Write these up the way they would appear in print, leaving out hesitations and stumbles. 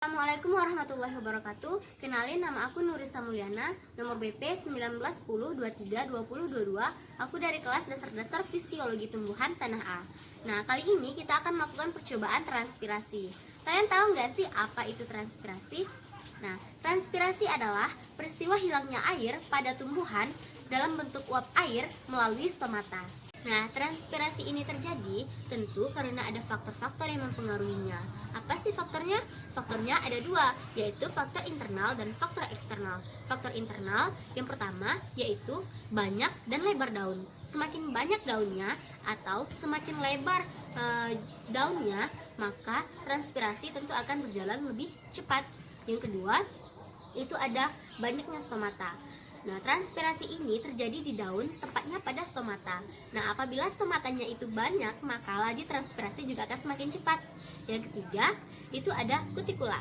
Assalamualaikum warahmatullahi wabarakatuh. Kenalin, nama aku Nurisa Mulyana, nomor BP 1910232022. Aku dari kelas dasar Fisiologi Tumbuhan Tanah A. Nah, kali ini kita akan melakukan percobaan transpirasi. Kalian tahu nggak sih apa itu transpirasi? Nah, transpirasi adalah peristiwa hilangnya air pada tumbuhan dalam bentuk uap air melalui stomata. Nah, transpirasi ini terjadi tentu karena ada faktor-faktor yang mempengaruhinya. Apa sih faktornya? Faktornya ada dua, yaitu faktor internal dan faktor eksternal. Faktor internal yang pertama yaitu banyak dan lebar daun. Semakin banyak daunnya atau semakin lebar daunnya, maka transpirasi tentu akan berjalan lebih cepat. Yang kedua, itu ada banyaknya stomata. Nah, transpirasi ini terjadi di daun, tepatnya pada stomata. Nah, apabila stomatanya itu banyak, maka laju transpirasi juga akan semakin cepat. Yang ketiga, itu ada kutikula.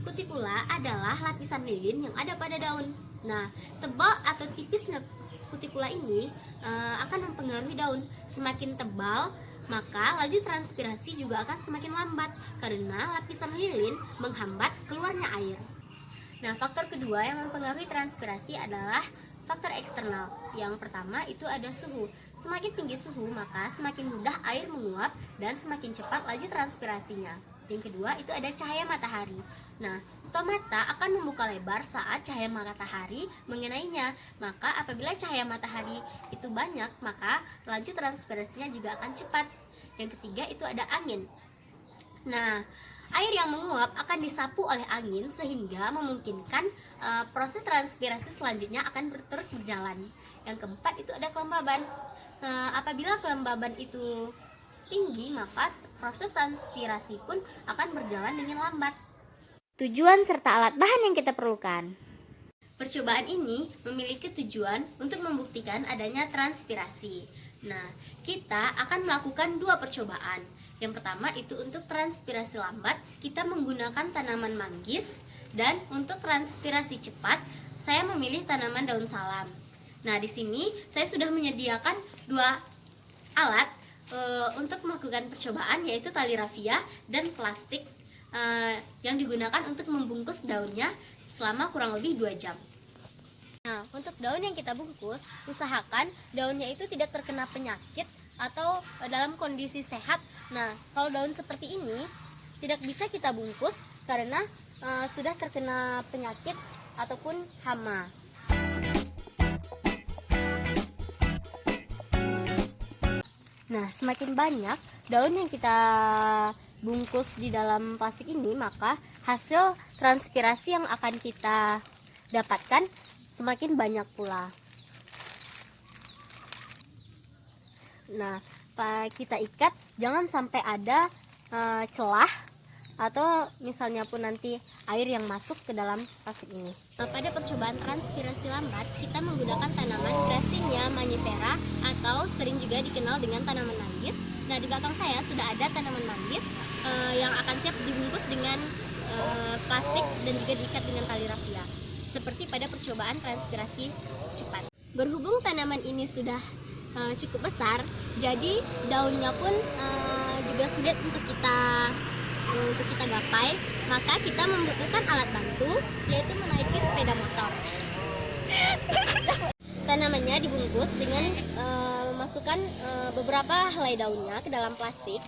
Kutikula adalah lapisan lilin yang ada pada daun. Nah, tebal atau tipisnya kutikula ini akan mempengaruhi daun. Semakin tebal, maka laju transpirasi juga akan semakin lambat karena lapisan lilin menghambat keluarnya air. Nah, faktor kedua yang mempengaruhi transpirasi adalah faktor eksternal. Yang pertama itu ada suhu. Semakin tinggi suhu, maka semakin mudah air menguap dan semakin cepat laju transpirasinya. Yang kedua itu ada cahaya matahari. Nah, stomata akan membuka lebar saat cahaya matahari mengenainya. Maka apabila cahaya matahari itu banyak, maka laju transpirasinya juga akan cepat. Yang ketiga itu ada angin. Nah, air yang menguap akan disapu oleh angin sehingga memungkinkan proses transpirasi selanjutnya akan terus berjalan. Yang keempat itu ada kelembaban. Apabila kelembaban itu tinggi, maka proses transpirasi pun akan berjalan dengan lambat. Tujuan serta alat bahan yang kita perlukan. Percobaan ini memiliki tujuan untuk membuktikan adanya transpirasi. Nah, kita akan melakukan dua percobaan. Yang pertama itu untuk transpirasi lambat, kita menggunakan tanaman manggis, dan untuk transpirasi cepat, saya memilih tanaman daun salam. Nah, di sini saya sudah menyediakan dua alat untuk melakukan percobaan, yaitu tali rafia dan plastik yang digunakan untuk membungkus daunnya selama kurang lebih 2 jam. Nah, untuk daun yang kita bungkus, usahakan daunnya itu tidak terkena penyakit atau dalam kondisi sehat. Nah, kalau daun seperti ini tidak bisa kita bungkus karena sudah terkena penyakit ataupun hama. Nah, semakin banyak daun yang kita bungkus di dalam plastik ini, maka hasil transpirasi yang akan kita dapatkan semakin banyak pula. Nah, kita ikat jangan sampai ada celah atau misalnya pun nanti air yang masuk ke dalam plastik ini. Nah, pada percobaan transpirasi lambat, kita menggunakan tanaman Gracillia mangifera atau sering juga dikenal dengan tanaman manggis. Nah, di belakang saya sudah ada tanaman manggis yang akan siap dibungkus dengan plastik dan juga diikat dengan tali rafia, seperti pada percobaan transpirasi cepat. Berhubung tanaman ini sudah cukup besar, jadi daunnya pun juga sulit untuk kita gapai, maka kita membutuhkan alat bantu, yaitu menaiki sepeda motor. Tanamannya dibungkus dengan memasukkan beberapa helai daunnya ke dalam plastik.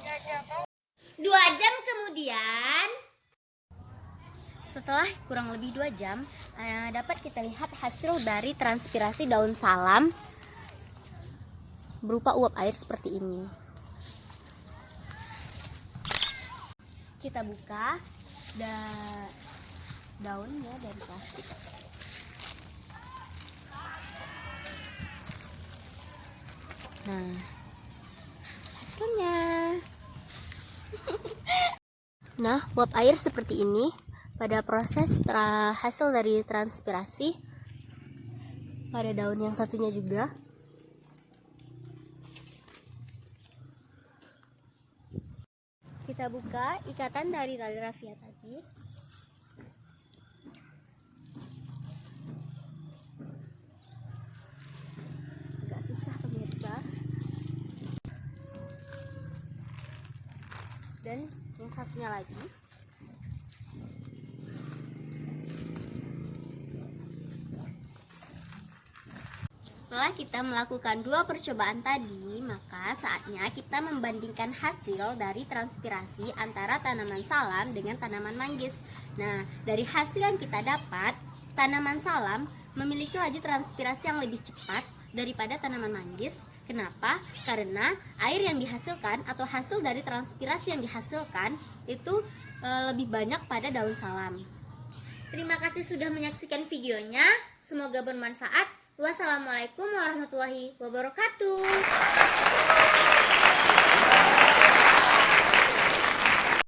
2 jam kemudian, setelah kurang lebih 2 jam, dapat kita lihat hasil dari transpirasi daun salam berupa uap air seperti ini. Kita buka daunnya dari plastik. Nah, hasilnya. Nah, uap air seperti ini pada proses hasil dari transpirasi pada daun yang satunya juga. Kita buka ikatan dari tali rafia tadi. Agak susah pemirsa. Dan yang satunya lagi. Setelah kita melakukan dua percobaan tadi, maka saatnya kita membandingkan hasil dari transpirasi antara tanaman salam dengan tanaman manggis. Nah, dari hasil yang kita dapat, tanaman salam memiliki laju transpirasi yang lebih cepat daripada tanaman manggis. Kenapa? Karena air yang dihasilkan atau hasil dari transpirasi yang dihasilkan itu lebih banyak pada daun salam. Terima kasih sudah menyaksikan videonya. Semoga bermanfaat. Wassalamualaikum warahmatullahi wabarakatuh.